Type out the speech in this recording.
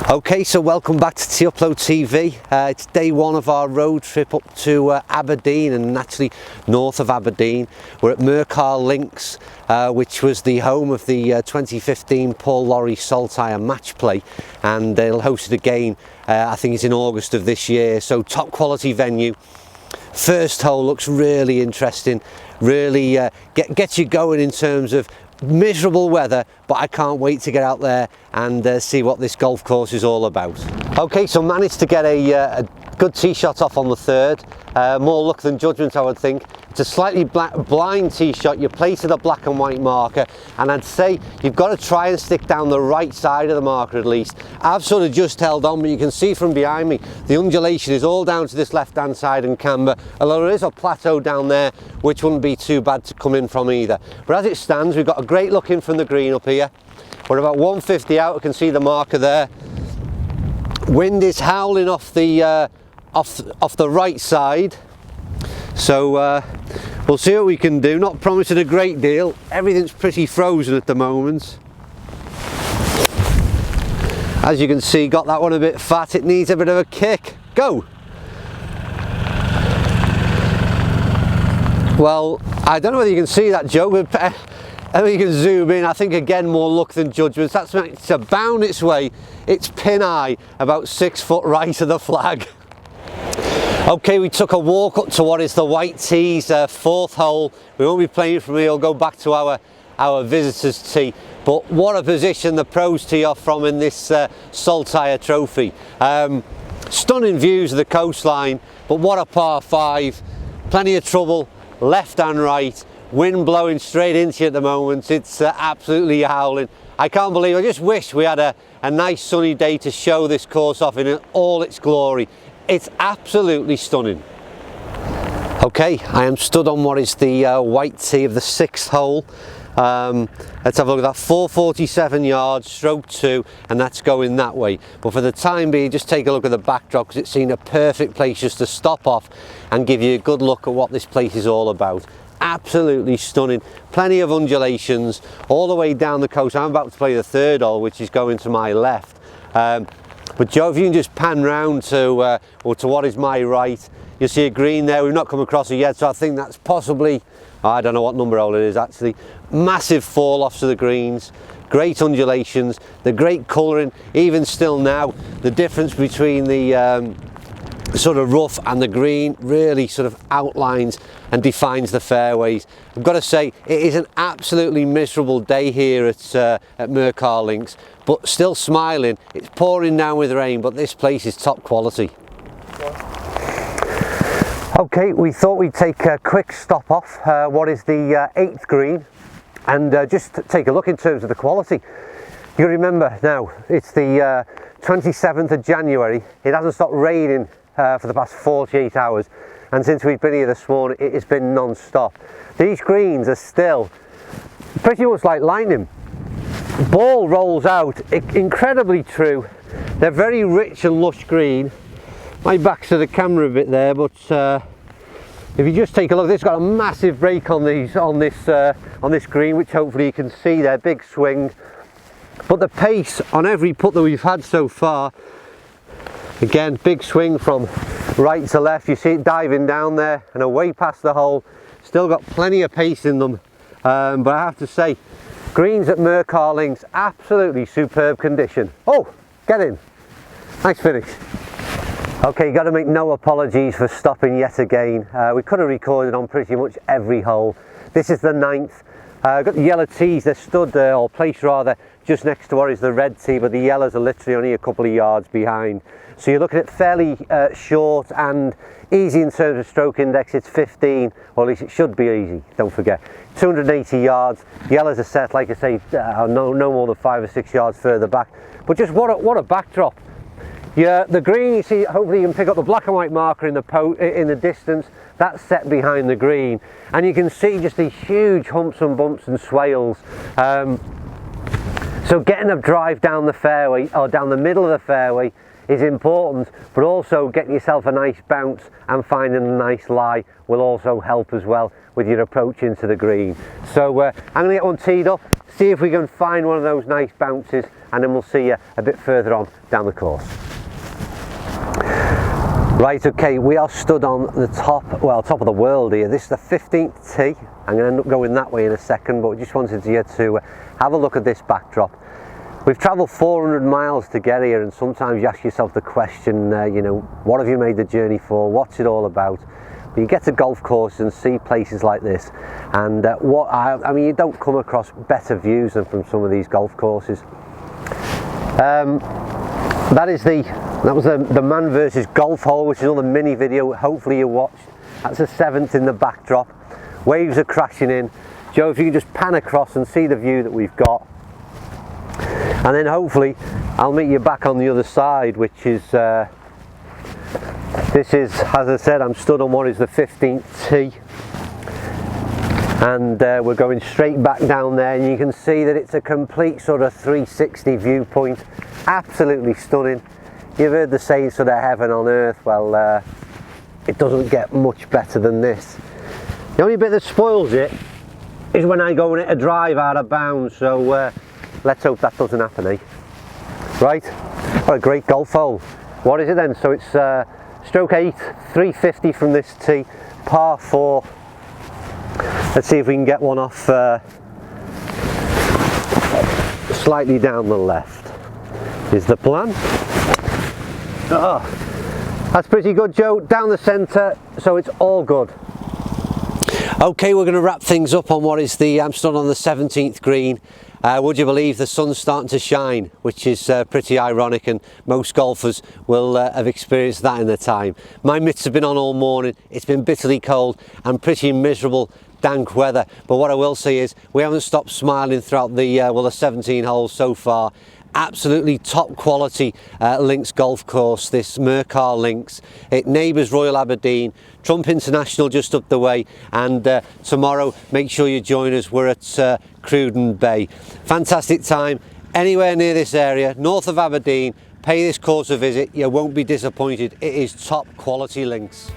Okay, so welcome back to T-Upload TV. It's day one of our road trip up to Aberdeen, and actually north of Aberdeen. We're at Murcar Links, which was the home of the 2015 Paul Lawrie Matchplay, and they'll host it again, I think it's in August of this year. So top quality venue. First hole looks really interesting, really gets you going in terms of miserable weather, but I can't wait to get out there and see what this golf course is all about. Okay, so managed to get a good tee shot off on the third. More luck than judgment, I would think. It's a slightly blind tee shot. You place it a black and white marker, and I'd say you've got to try and stick down the right side of the marker at least. I've sort of just held on, but you can see from behind me the undulation is all down to this left hand side and camber, although there is a plateau down there which wouldn't be too bad to come in from either. But as it stands, we've got a great look in from the green up here. We're about 150 out. You can see the marker there. Wind is howling off the right side, so we'll see what we can do. Not promising a great deal. Everything's pretty frozen at the moment. As you can see, got that one a bit fat. It needs a bit of a kick. Go! Well, I don't know whether you can see that, Joe, but I mean, you can zoom in. I think again, more luck than judgment. That's to bound its way. It's pin high, about 6 foot right of the flag. Okay, we took a walk up to what is the white tees, fourth hole. We won't be playing from here. We'll go back to our visitors' tee. But what a position the pros tee off from in this Saltire Trophy. Stunning views of the coastline, but what a par 5. Plenty of trouble, left and right. Wind blowing straight into you at the moment. It's absolutely howling. I can't believe, I just wish we had a nice sunny day to show this course off in all its glory. It's absolutely stunning. Okay, I am stood on what is the white tee of the 6th hole. Let's have a look at that. 447 yards, stroke 2, and that's going that way. But for the time being, just take a look at the backdrop, because it's seen a perfect place just to stop off and give you a good look at what this place is all about. Absolutely stunning. Plenty of undulations all the way down the coast. I'm about to play the 3rd hole, which is going to my left. But Joe, if you can just pan round to what is my right, you'll see a green there. We've not come across it yet, so I think that's possibly, I don't know what number hole it is actually. Massive fall offs of the greens, great undulations, the great colouring. Even still now, the difference between the sort of rough and the green really sort of outlines and defines the fairways. I've got to say, it is an absolutely miserable day here at Murcar Links, but still smiling. It's pouring down with rain, but this place is top quality. Okay, we thought we'd take a quick stop off what is the 8th green, and just take a look in terms of the quality. You remember now, it's the 27th of January. It hasn't stopped raining for the past 48 hours, and since we've been here this morning it has been non-stop. These greens are still pretty much like lightning. Ball rolls out incredibly true. They're very rich and lush green. My back's to the camera a bit there, but if you just take a look, this has got a massive break on this green, which hopefully you can see there. Big swing, but the pace on every putt that we've had so far. Again, big swing from right to left. You see it diving down there and away past the hole. Still got plenty of pace in them, but I have to say, greens at Murcar Links, absolutely superb condition. Oh, get in. Nice finish. Okay, got to make no apologies for stopping yet again. We could have recorded on pretty much every hole. This is the 9th. Got the yellow tees. They're stood or placed rather just next to what is the red tee, but the yellows are literally only a couple of yards behind. So you're looking at fairly short and easy in terms of stroke index. It's 15, or at least it should be easy, don't forget. 280 yards. Yellows are set, like I say, no more than 5 or 6 yards further back. But just what a backdrop. Yeah, the green, you see, hopefully you can pick up the black and white marker in the distance. That's set behind the green, and you can see just these huge humps and bumps and swales. So getting a drive down the fairway, or down the middle of the fairway, is important, but also getting yourself a nice bounce and finding a nice lie will also help as well with your approach into the green. So I'm going to get one teed up, see if we can find one of those nice bounces, and then we'll see you a bit further on down the course. Right, okay, we are stood on the top of the world here. This is the 15th tee. I'm going to end up going that way in a second, but we just wanted you to have a look at this backdrop. We've travelled 400 miles to get here, and sometimes you ask yourself the question, you know, what have you made the journey for? What's it all about? But you get to golf courses and see places like this, and I mean, you don't come across better views than from some of these golf courses. That was the man versus golf hole, which is another mini video. Hopefully you watched. That's the 7th in the backdrop. Waves are crashing in. Joe, if you can just pan across and see the view that we've got, and then hopefully I'll meet you back on the other side, which is this is, as I said, I'm stood on what is the 15th tee, and we're going straight back down there, and you can see that it's a complete sort of 360 viewpoint. Absolutely stunning. You've heard the saying, sort of heaven on earth. Well, it doesn't get much better than this. The only bit that spoils it is when I go and hit a drive out of bounds, so let's hope that doesn't happen, eh? Right, what a great golf hole. What is it then? So it's stroke 8, 350 from this tee, par 4. Let's see if we can get one off slightly down the left. Is the plan. Oh, that's pretty good, Joe. Down the centre, so it's all good. Okay, we're going to wrap things up on what is I'm stood on the 17th green. Would you believe the sun's starting to shine, which is pretty ironic, and most golfers will have experienced that in their time. My mitts have been on all morning. It's been bitterly cold and pretty miserable, dank weather, but what I will say is we haven't stopped smiling throughout the 17 holes so far. Absolutely top quality links golf course, this Murcar Links. It neighbours Royal Aberdeen, Trump International just up the way, and tomorrow make sure you join us. We're at Cruden Bay. Fantastic time. Anywhere near this area, north of Aberdeen, pay this course a visit. You won't be disappointed. It is top quality links.